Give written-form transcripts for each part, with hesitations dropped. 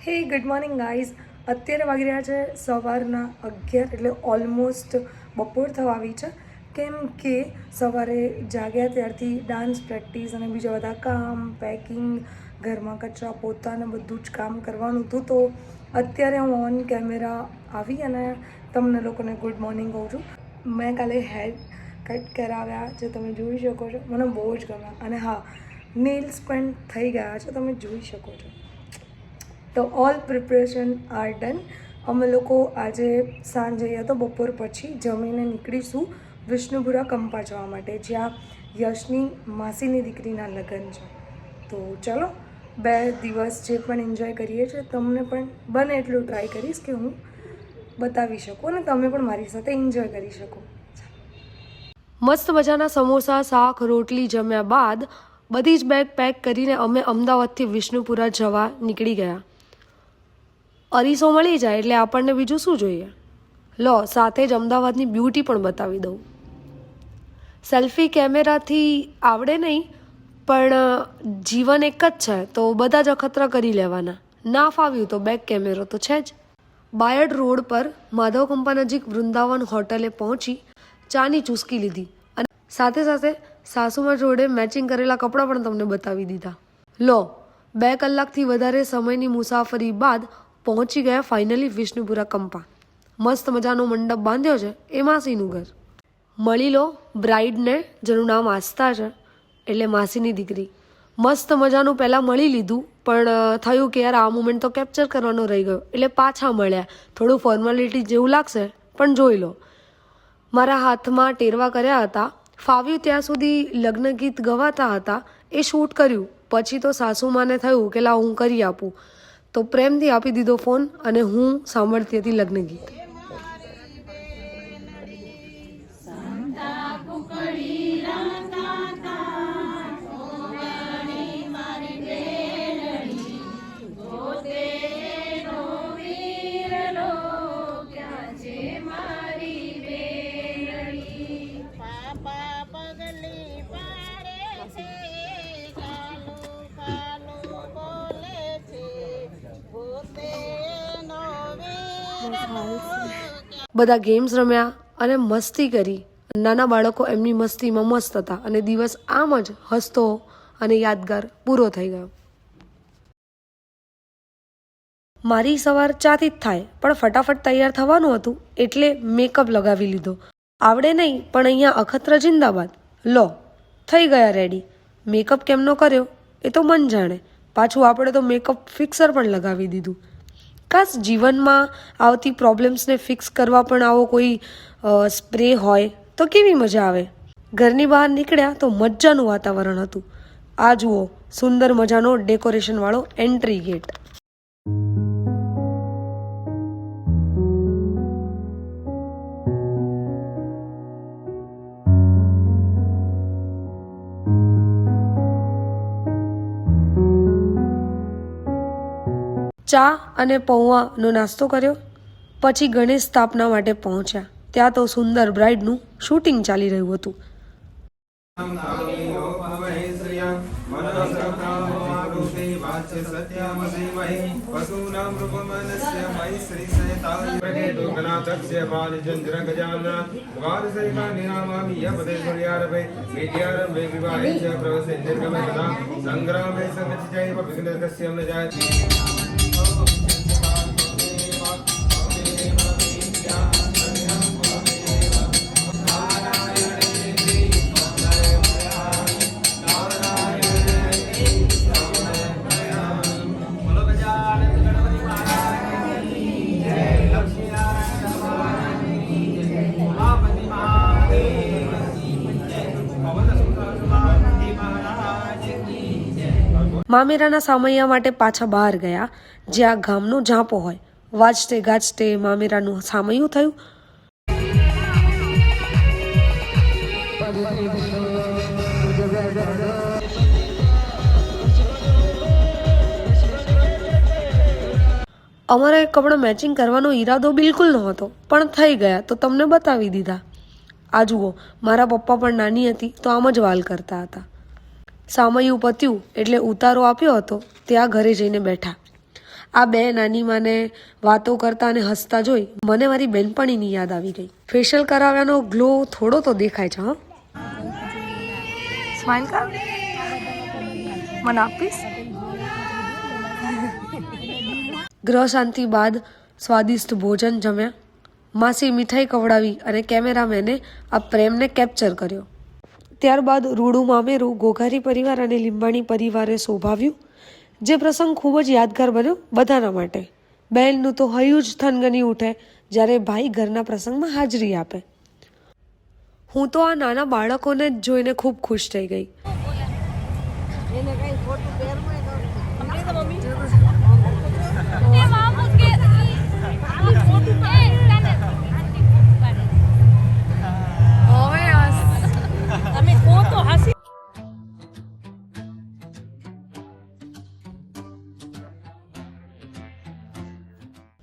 હે good morning guys. અત્યારે વાગી રહ્યા છે સવારના 11, એટલે ઓલમોસ્ટ બપોર થવા આવી છે. કેમ કે સવારે જાગ્યા ત્યારથી ડાન્સ પ્રેક્ટિસ અને બીજા બધા કામ, પેકિંગ, ઘરમાં કચરા પોતા ને બધું જ કામ કરવાનું હતું. તો અત્યારે હું ઓન કેમેરા આવી અને તમને લોકોને ગુડ મોર્નિંગ કહું છું. મેં કાલે હેર કટ કરાવ્યા જે તમે જોઈ શકો છો. મને બહુ જ ગમ્યા અને હા, નેલ્સ પણ થઈ ગયા છે, તમે જોઈ શકો છો. તો ઓલ પ્રિપરેશન આર ડન. અમે લોકો આજે સાંજે યા તો બપોર પછી જમીને નીકળીશું વિષ્ણુપુરા કંપા જવા માટે, જ્યાં યશની માસીની દીકરીના લગ્ન છે. તો ચલો 2 દિવસ જે પણ એન્જોય કરીએ છીએ તમને પણ બને એટલું ટ્રાય કરીશ કે હું બતાવી શકું અને તમે પણ મારી સાથે એન્જોય કરી શકો. મસ્ત મજાના સમોસા, શાક, રોટલી જમ્યા બાદ બધી જ બેગ પેક કરીને અમે અમદાવાદથી વિષ્ણુપુરા જવા નીકળી ગયા. અરીસો મળી જાય એટલે આપણને બીજું શું જોઈએ. લો, સાથે જ અમદાવાદની બ્યુટી પણ બતાવી દઉં. સેલ્ફી કેમેરાથી આવડે નહીં, પણ જીવન એક જ છે તો બધા જ અખતરા કરી લેવાના. ના ફાવ્યું તો બેક કેમેરો તો છે જ. બાયડ રોડ પર માધવ કંપા નજીક વૃંદાવન હોટલે પહોંચી ચાની ચૂસકી લીધી અને સાથે સાથે સાસુમાં જોડે મેચિંગ કરેલા કપડાં પણ તમને બતાવી દીધા. લો, 2 કલાકથી વધારે સમયની મુસાફરી બાદ પહોંચી ગયા ફાઇનલી વિષ્ણુપુરા કંપા. મસ્ત મજાનો મંડપ બાંધ્યો છે, એ માસીનું ઘર. મળી લો બ્રાઇડને, જેનું નામ આસ્થા છે, એટલે માસીની દીકરી. મસ્ત મજાનું પહેલાં મળી લીધું, પણ થયું કે યાર આ મુમેન્ટ તો કેપ્ચર કરવાનો રહી ગયો, એટલે પાછા મળ્યા. થોડું ફોર્માલિટી જેવું લાગશે, પણ જોઈ લો. મારા હાથમાં ટેરવા કર્યા હતા. ફાવ્યું ત્યાં સુધી લગ્ન ગીત ગવાતા હતા, એ શૂટ કર્યું. પછી તો સાસુમાને થયું કે લા હું કરી આપું, તો પ્રેમથી આપી દીધો ફોન અને હું સાંભળતી હતી લગ્ન ગીત. બધા ગેમ્સ રમ્યા અને મસ્તી કરી. નાના બાળકો એમની મસ્તીમાં મસ્ત હતા અને દિવસ આમ જ હસતો અને યાદગાર પૂરો થઈ ગયો. મારી સવાર ચાથી જ થાય, પણ ફટાફટ તૈયાર થવાનું હતું એટલે મેકઅપ લગાવી લીધો. આવડે નહીં, પણ અહીંયા અખતરા જિંદાબાદ. લો, થઈ ગયા રેડી. મેકઅપ કેમનો કર્યો એ તો મન જાણે. પાછું આપણે તો મેકઅપ ફિક્સર પણ લગાવી દીધું. ખાસ જીવનમાં આવતી પ્રોબ્લેમ્સને ફિક્સ કરવા પણ આવો કોઈ સ્પ્રે હોય તો કેવી મજા આવે. ઘરની બહાર નીકળ્યા તો મજાનું વાતાવરણ હતું. આ જુઓ, સુંદર મજાનો ડેકોરેશનવાળો એન્ટ્રી ગેટ. ચા અને પૌવાનો નાસ્તો કર્યો. પછી ગણેશ સ્થાપના માટે પહોંચ્યા. ત્યાં તો સુંદર બ્રાઇડનું શૂટિંગ ચાલી રહ્યું હતું. મામેરાના સામૈયા માટે પાછા બહાર ગયા, જ્યાં ગામનો ઝાંપો હોય. વાજતે ગાજતે મામેરાનું સામૈયું થયું. અમારે કપડાં મેચિંગ કરવાનો ઈરાદો બિલકુલ નહોતો, પણ થઈ ગયા તો તમને બતાવી દીધા. આ જુઓ, મારા પપ્પા પણ નાની હતી તો આમ જ વાલ કરતા હતા. સામૈયું પત્યું એટલે ઉતારો આપ્યો હતો ત્યાં ઘરે જઈને બેઠા. આ બે નાની માને વાતો કરતા અને હસતા જોઈ મને મારી બેનપણીની યાદ આવી ગઈ. ફેશિયલ કરાવ્યાનો ગ્લો થોડો તો દેખાય છે. હા, સ્માઈલ કર, મને આપીશ. ગ્રહ શાંતિ બાદ સ્વાદિષ્ટ ભોજન જમ્યા. માસી મીઠાઈ ખવડાવી અને કેમેરામેને આ પ્રેમને કેપ્ચર કર્યો. ત્યારબાદ રૂડું મામેરું ગોઘારી પરિવાર અને લીંબાણી પરિવારે શોભાવ્યું. જે પ્રસંગ ખૂબ જ યાદગાર બન્યો બધાના માટે. બહેનનું તો હૈયું જ થનગની ઉઠે જ્યારે ભાઈ ઘરના પ્રસંગમાં હાજરી આપે. હું તો આ નાના બાળકોને જ જોઈને ખૂબ ખુશ થઈ ગઈ.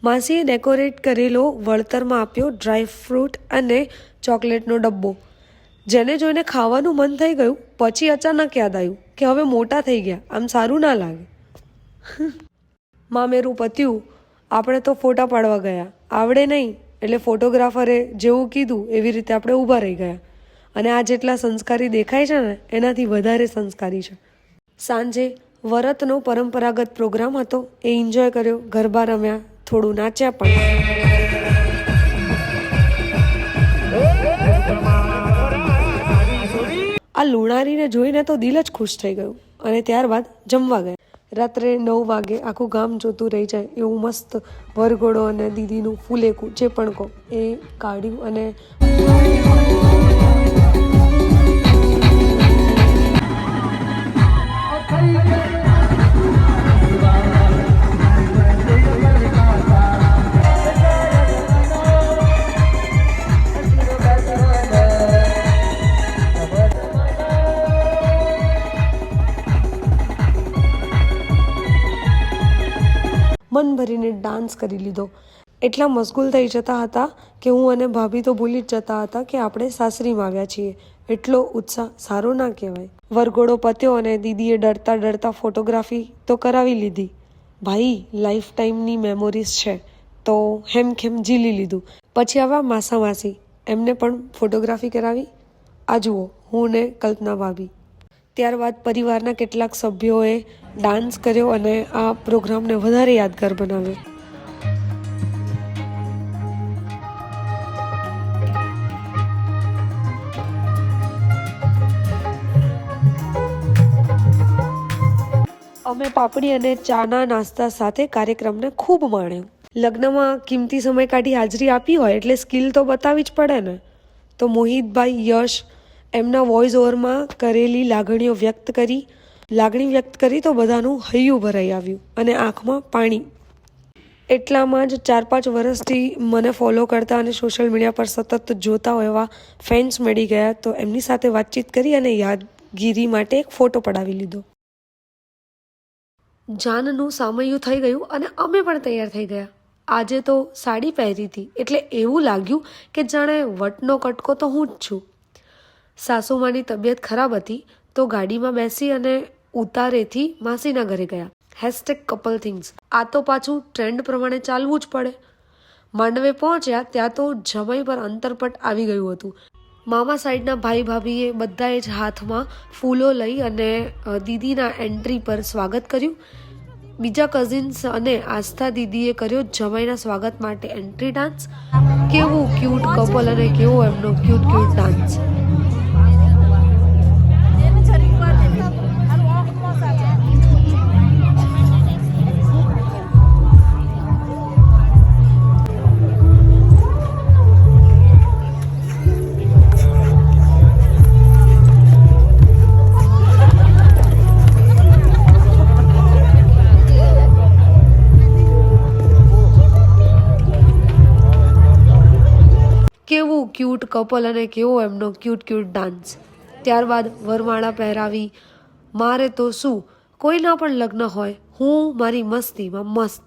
માસીએ ડેકોરેટ કરેલો વળતરમાં આપ્યો ડ્રાય ફ્રૂટ અને ચોકલેટનો ડબ્બો, જેને જોઈને ખાવાનું મન થઈ ગયું. પછી અચાનક યાદ આવ્યું કે હવે મોટા થઈ ગયા, આમ સારું ના લાગે. મામેરું પત્યું. આપણે તો ફોટા પાડવા ગયા, આવડે નહીં એટલે ફોટોગ્રાફરે જેવું કીધું એવી રીતે આપણે ઊભા રહી ગયા. અને આ જેટલા સંસ્કારી દેખાય છે ને એનાથી વધારે સંસ્કારી છે. સાંજે વરતનો પરંપરાગત પ્રોગ્રામ હતો, એ એન્જોય કર્યો. ગરબા રમ્યા, થોડું નાચ્યા પણ. આ લુણારીને જોઈને તો દિલ જ ખુશ થઈ ગયું. અને ત્યારબાદ જમવા ગયા. રાત્રે 9 વાગે આખું ગામ જોતું રહી જાય એવું મસ્ત વરઘોડો અને દીદીનું ફૂલેકું જે પણ કહો એ કાઢ્યું. અને મન ભરીને ડાન્સ કરી લીધો. એટલા મશગુલ થઈ જતા હતા કે હું અને ભાભી તો ભૂલી જ જતા હતા કે આપણે સાસરીમાં આવ્યા છીએ. એટલો ઉત્સાહ સારો ના કહેવાય. વરઘોડો પત્યો અને દીદીએ ડરતા ડરતા ફોટોગ્રાફી તો કરાવી લીધી. ભાઈ, લાઈફ ટાઈમની મેમોરીઝ છે તો હેમખેમ ઝીલી લીધું. પછી આવ્યા માસા માસી, એમને પણ ફોટોગ્રાફી કરાવી. આ જુઓ, હું ને કલ્પના ભાભી. ત્યારબાદ પરિવારના કેટલાક સભ્યોએ ડાન્સ કર્યો અને આ પ્રોગ્રામને વધારે યાદગાર બનાવ્યો. અમે પાપડી અને ચાના નાસ્તા સાથે કાર્યક્રમને ખૂબ માણ્યો. લગ્નમાં કિંમતી સમય કાઢી હાજરી આપી હોય એટલે સ્કિલ તો બતાવી જ પડે ને. તો મોહિતભાઈ યશ એમના વોઇસ ઓવરમાં કરેલી લાગણી વ્યક્ત કરી તો બધાનું હૈયું ભરાઈ આવ્યું અને આંખમાં પાણી. એટલામાં જ 4-5 વર્ષથી મને ફોલો કરતા અને સોશિયલ મીડિયા પર સતત જોતા હોય એવા ફેન્સ મળી ગયા. તો એમની સાથે વાતચીત કરી અને યાદગીરી માટે એક ફોટો પડાવી લીધો. જાનનું સામૈયું થઈ ગયું અને અમે પણ તૈયાર થઈ ગયા. આજે તો સાડી પહેરી હતી એટલે એવું લાગ્યું કે જાણે વટનો કટકો તો હું જ છું. સાસુમાની તબિયત ખરાબ હતી તો ગાડીમાં બેસી અને ઉતારેથી માસીના ઘરે ગયા. #Couple things. આ તો પાછું ટ્રેન્ડ પ્રમાણે ચાલવું જ પડે. માંડવે પહોંચ્યા ત્યાં તો જમાઈ પર અંતરપટ આવી ગયું હતું. મામા સાઈડના ભાઈ ભાભીએ બધાએ જ હાથમાં ફૂલો લઈ અને દીદીના એન્ટ્રી પર સ્વાગત કર્યું. બીજા કઝિન્સ અને આસ્થા દીદીએ કર્યો જમાઈના સ્વાગત માટે એન્ટ્રી ડાન્સ. કેવું ક્યુટ કપલ અને કેવો એમનો ક્યુટ ડાન્સ. કેવું ક્યુટ કપલ અને કેવો એમનો ક્યુટ ડાન્સ. ત્યારબાદ વરમાળા પહેરાવી. મારે તો શું, કોઈના પણ લગ્ન હોય, હું મારી મસ્તીમાં મસ્ત.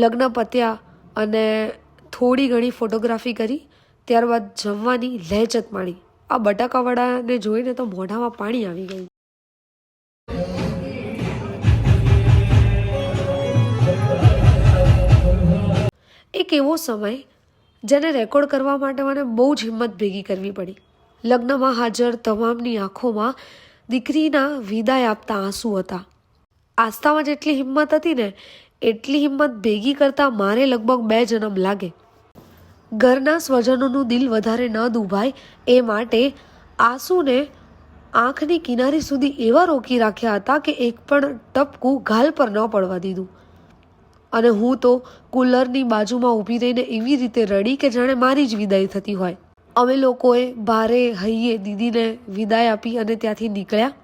લગ્ન પત્યા અને થોડી ઘણી ફોટોગ્રાફી કરી, ત્યારબાદ જમવાની લહેચત માણી. આ બટાકાવડાને જોઈને તો મોઢામાં પાણી આવી ગયું. એક એવો સમય જેને રેકોર્ડ કરવા માટે મને બહુ જ હિંમત ભેગી કરવી પડી. લગ્નમાં હાજર તમામની આંખોમાં દીકરીના વિદાય આપતા આંસુ હતા. આસ્થામાં જેટલી હિંમત હતી ને એટલી હિંમત ભેગી કરતાં મારે લગભગ 2 જન્મ લાગે. ઘરના સ્વજનોનું દિલ વધારે ન દુભાય એ માટે આંસુને આંખની કિનારી સુધી એવા રોકી રાખ્યા હતા કે એક પણ ટપકું ગાલ પર ન પડવા દીધું. અને હું તો કુલરની બાજુમાં ઊભી રહીને એવી રીતે રડી કે જાણે મારી જ વિદાય થતી હોય. અમે લોકોએ ભારે હૈયે દીદીને વિદાય આપી અને ત્યાંથી નીકળ્યા.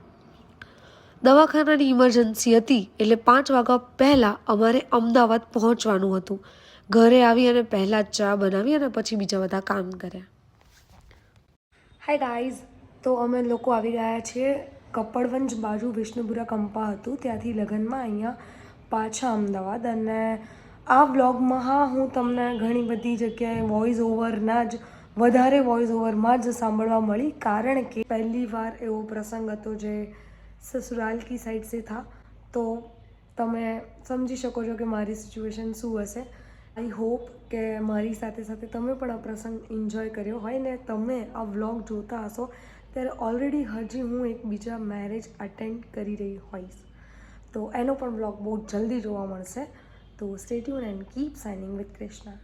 દવાખાનાની ઇમરજન્સી હતી એટલે 5 વાગ્યા પહેલાં અમારે અમદાવાદ પહોંચવાનું હતું. ઘરે આવી અને પહેલાં ચા બનાવી અને પછી બીજા બધા કામ કર્યા. હાય ગાઈઝ, તો અમે લોકો આવી ગયા છીએ કપડવંજ બાજુ. વિષ્ણુપુરા કંપા હતું, ત્યાંથી લગ્નમાં અહીંયા પાછા અમદાવાદ. અને આ વ્લોગમાં હું તમને ઘણી બધી જગ્યાએ વોઇસ ઓવરમાં જ સાંભળવા મળી, કારણ કે પહેલી વાર એવો પ્રસંગ હતો જે સસુરાલ કી સાઈડ સે થા. તો તમે સમજી શકો છો કે મારી સિચ્યુએશન શું હશે. આઈ હોપ કે મારી સાથે સાથે તમે પણ આ પ્રસંગ એન્જોય કર્યો હોય ને તમે આ વ્લોગ જોતા હશો ત્યારે ઓલરેડી હજી હું એક બીજા મેરેજ અટેન્ડ કરી રહી હોઈશ. તો એનો પણ વ્લોગ બહુ જલ્દી જોવા મળશે. તો stay tune and keep signing with Krishna.